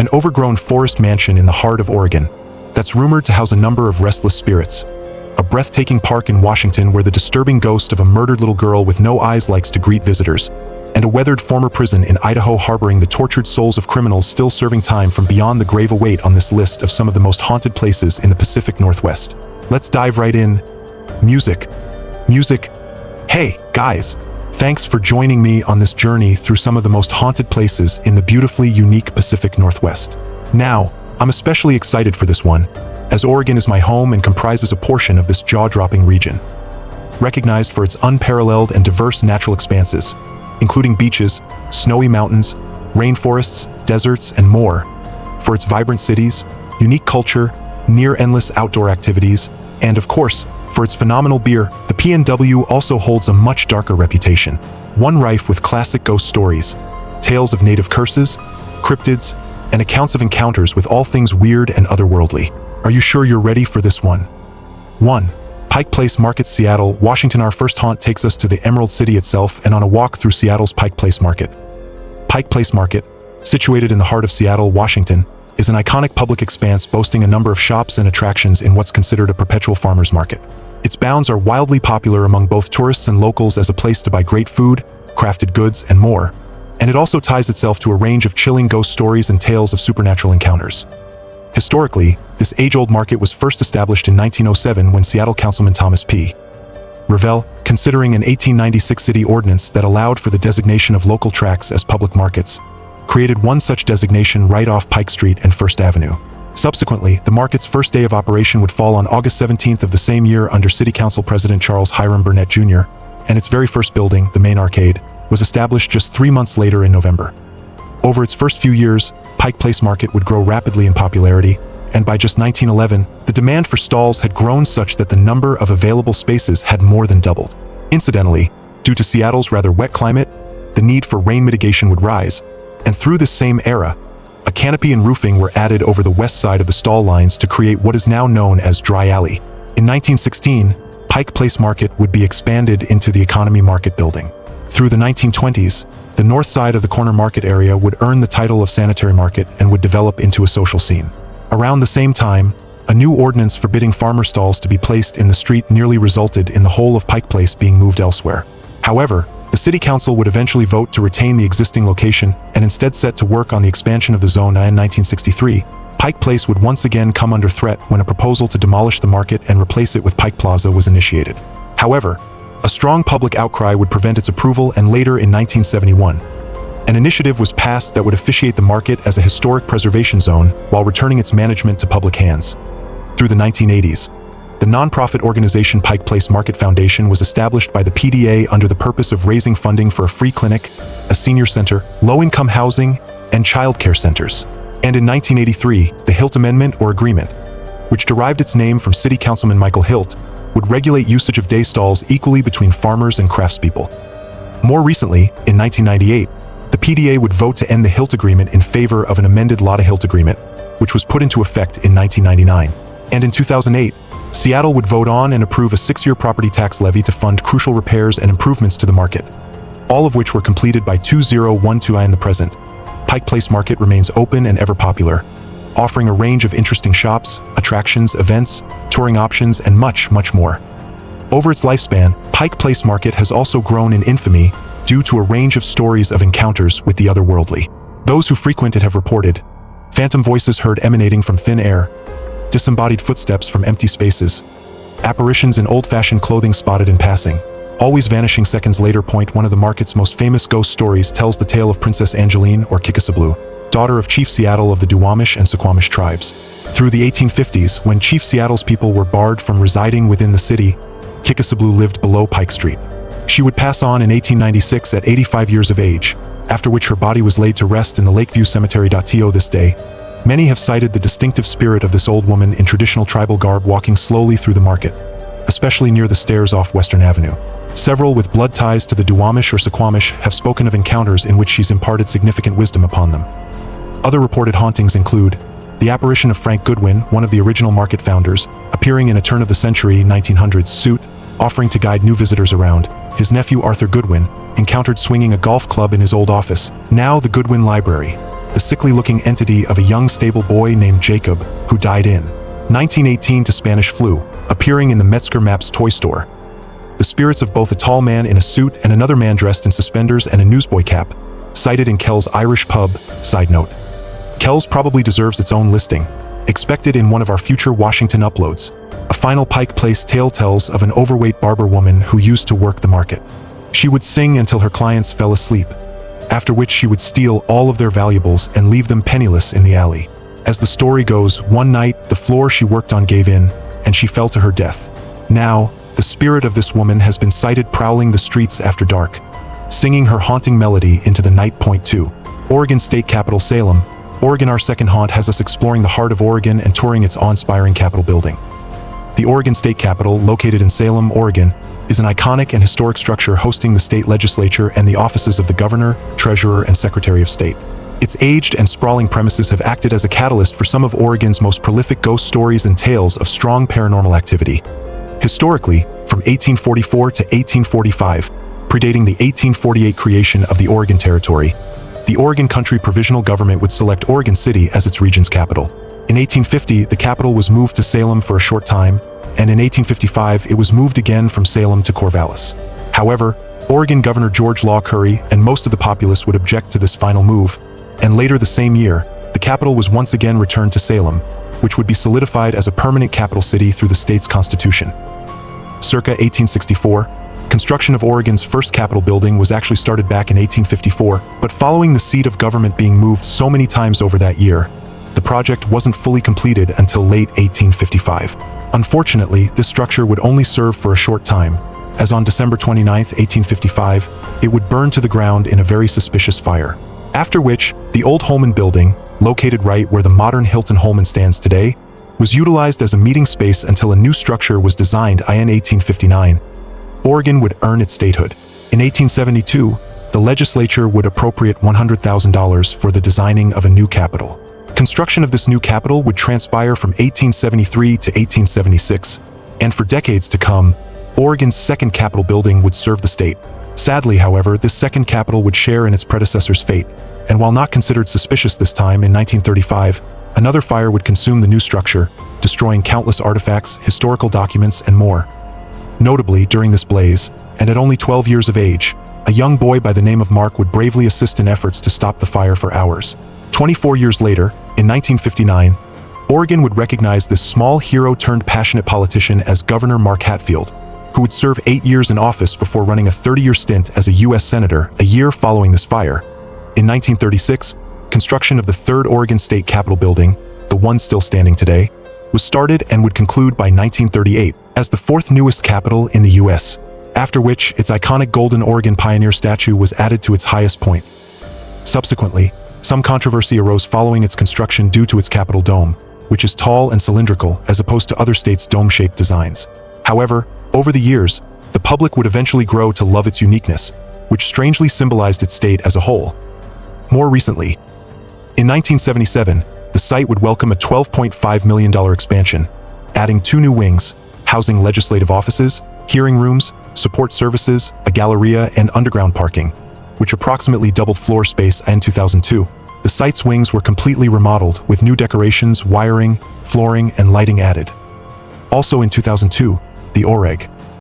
an overgrown forest mansion in the heart of Oregon that's rumored to house a number of restless spirits, a breathtaking park in Washington where the disturbing ghost of a murdered little girl with no eyes likes to greet visitors, and a weathered former prison in Idaho harboring the tortured souls of criminals still serving time from beyond the grave await on this list of some of the most haunted places in the Pacific Northwest. Let's dive right in. Music. Hey, guys, thanks for joining me on this journey through some of the most haunted places in the beautifully unique Pacific Northwest. Now, I'm especially excited for this one, as Oregon is my home and comprises a portion of this jaw-dropping region. Recognized for its unparalleled and diverse natural expanses, including beaches, snowy mountains, rainforests, deserts, and more, for its vibrant cities, unique culture, near-endless outdoor activities, and of course, for its phenomenal beer, the PNW also holds a much darker reputation, one rife with classic ghost stories, tales of native curses, cryptids, and accounts of encounters with all things weird and otherworldly. Are you sure you're ready for this one? 1. Pike Place Market, Seattle, Washington. Our first haunt takes us to the Emerald City itself and on a walk through Seattle's Pike Place Market. Pike Place Market, situated in the heart of Seattle, Washington, is an iconic public expanse boasting a number of shops and attractions in what's considered a perpetual farmer's market. Its bounds are wildly popular among both tourists and locals as a place to buy great food, crafted goods, and more, and it also ties itself to a range of chilling ghost stories and tales of supernatural encounters. Historically, this age-old market was first established in 1907 when Seattle Councilman Thomas P. Revelle, considering an 1896 city ordinance that allowed for the designation of local tracts as public markets, created one such designation right off Pike Street and First Avenue. Subsequently, the market's first day of operation would fall on August 17th of the same year under City Council President Charles Hiram Burnett Jr., and its very first building, the main arcade, was established just 3 months later in November. Over its first few years, Pike Place Market would grow rapidly in popularity, and by just 1911, the demand for stalls had grown such that the number of available spaces had more than doubled. Incidentally, due to Seattle's rather wet climate, the need for rain mitigation would rise, and through this same era, a canopy and roofing were added over the west side of the stall lines to create what is now known as Dry Alley. In 1916, Pike Place Market would be expanded into the Economy Market building. Through the 1920s, the north side of the corner market area would earn the title of Sanitary Market and would develop into a social scene. Around the same time, a new ordinance forbidding farmer stalls to be placed in the street nearly resulted in the whole of Pike Place being moved elsewhere. However, the City Council would eventually vote to retain the existing location and instead set to work on the expansion of the zone. In 1963, Pike Place would once again come under threat when a proposal to demolish the market and replace it with Pike Plaza was initiated. However, a strong public outcry would prevent its approval, and later in 1971, an initiative was passed that would officiate the market as a historic preservation zone while returning its management to public hands. Through the 1980s, the nonprofit organization Pike Place Market Foundation was established by the PDA under the purpose of raising funding for a free clinic, a senior center, low-income housing, and childcare centers. And in 1983, the Hilt Amendment or Agreement, which derived its name from City Councilman Michael Hilt, would regulate usage of day stalls equally between farmers and craftspeople. More recently, in 1998, the PDA would vote to end the Hilt Agreement in favor of an amended Lotta-Hilt Agreement, which was put into effect in 1999. And in 2008, Seattle would vote on and approve a 6-year property tax levy to fund crucial repairs and improvements to the market, all of which were completed by 2012. In the present, Pike Place Market remains open and ever popular, offering a range of interesting shops, attractions, events, touring options, and much, much more. Over its lifespan, Pike Place Market has also grown in infamy due to a range of stories of encounters with the otherworldly. Those who frequent it have reported phantom voices heard emanating from thin air, disembodied footsteps from empty spaces, apparitions in old-fashioned clothing spotted in passing, always vanishing seconds later. One of the market's most famous ghost stories tells the tale of Princess Angeline or Kickasablu, daughter of Chief Seattle of the Duwamish and Suquamish tribes. Through the 1850s, when Chief Seattle's people were barred from residing within the city, Kickasablu lived below Pike Street. She would pass on in 1896 at 85 years of age, after which her body was laid to rest in the Lakeview Cemetery. To this day, many have cited the distinctive spirit of this old woman in traditional tribal garb walking slowly through the market, especially near the stairs off Western Avenue. Several with blood ties to the Duwamish or Suquamish have spoken of encounters in which she's imparted significant wisdom upon them. Other reported hauntings include the apparition of Frank Goodwin, one of the original market founders, appearing in a turn-of-the-century 1900s suit, offering to guide new visitors around. His nephew Arthur Goodwin, encountered swinging a golf club in his old office, now the Goodwin Library. the sickly-looking entity of a young stable boy named Jacob, who died in 1918 to Spanish flu, appearing in the Metzger Maps toy store. The spirits of both a tall man in a suit and another man dressed in suspenders and a newsboy cap, cited in Kell's Irish pub. Side note: Kell's probably deserves its own listing, expected in one of our future Washington uploads. A final Pike Place tale tells of an overweight barber woman who used to work the market. She would sing until her clients fell asleep, after which she would steal all of their valuables and leave them penniless in the alley. As the story goes, one night, the floor she worked on gave in, and she fell to her death. Now, the spirit of this woman has been sighted prowling the streets after dark, singing her haunting melody into the night. Point 2. Oregon State Capital, Salem, Oregon. Our second haunt has us exploring the heart of Oregon and touring its awe-inspiring Capitol building. The Oregon State Capitol, located in Salem, Oregon, is an iconic and historic structure hosting the state legislature and the offices of the governor, treasurer, and secretary of state. Its aged and sprawling premises have acted as a catalyst for some of Oregon's most prolific ghost stories and tales of strong paranormal activity. Historically, from 1844 to 1845, predating the 1848 creation of the Oregon Territory, the Oregon Country Provisional Government would select Oregon City as its region's capital. In 1850, the capital was moved to Salem for a short time, and in 1855, it was moved again from Salem to Corvallis. However, Oregon Governor George Law Curry and most of the populace would object to this final move, and later the same year, the capital was once again returned to Salem, which would be solidified as a permanent capital city through the state's constitution. Circa 1864, construction of Oregon's first Capitol building was actually started back in 1854, but following the seat of government being moved so many times over that year, the project wasn't fully completed until late 1855. Unfortunately, this structure would only serve for a short time, as on December 29, 1855, it would burn to the ground in a very suspicious fire. After which, the old Holman building, located right where the modern Hilton Holman stands today, was utilized as a meeting space until a new structure was designed in 1859. Oregon would earn its statehood. In 1872, the legislature would appropriate $100,000 for the designing of a new capitol. Construction of this new capitol would transpire from 1873 to 1876, and for decades to come, Oregon's second Capitol building would serve the state. Sadly, however, this second capitol would share in its predecessor's fate, and while not considered suspicious this time in 1935, another fire would consume the new structure, destroying countless artifacts, historical documents, and more. Notably, during this blaze, and at only 12 years of age, a young boy by the name of Mark would bravely assist in efforts to stop the fire for hours. 24 years later, in 1959, Oregon would recognize this small hero-turned-passionate politician as Governor Mark Hatfield, who would serve 8 years in office before running a 30-year stint as a U.S. Senator a year following this fire. In 1936, construction of the third Oregon State Capitol building, the one still standing today, was started and would conclude by 1938 as the fourth newest capitol in the U.S., after which its iconic golden Oregon pioneer statue was added to its highest point. Subsequently, some controversy arose following its construction due to its Capitol dome, which is tall and cylindrical as opposed to other states' dome-shaped designs. However, over the years, the public would eventually grow to love its uniqueness, which strangely symbolized its state as a whole. More recently, in 1977, the site would welcome a $12.5 million expansion, adding 2 new wings, housing legislative offices, hearing rooms, support services, a galleria, and underground parking, which approximately doubled floor space in 2002. The site's wings were completely remodeled with new decorations, wiring, flooring, and lighting added. Also in 2002, the OREG,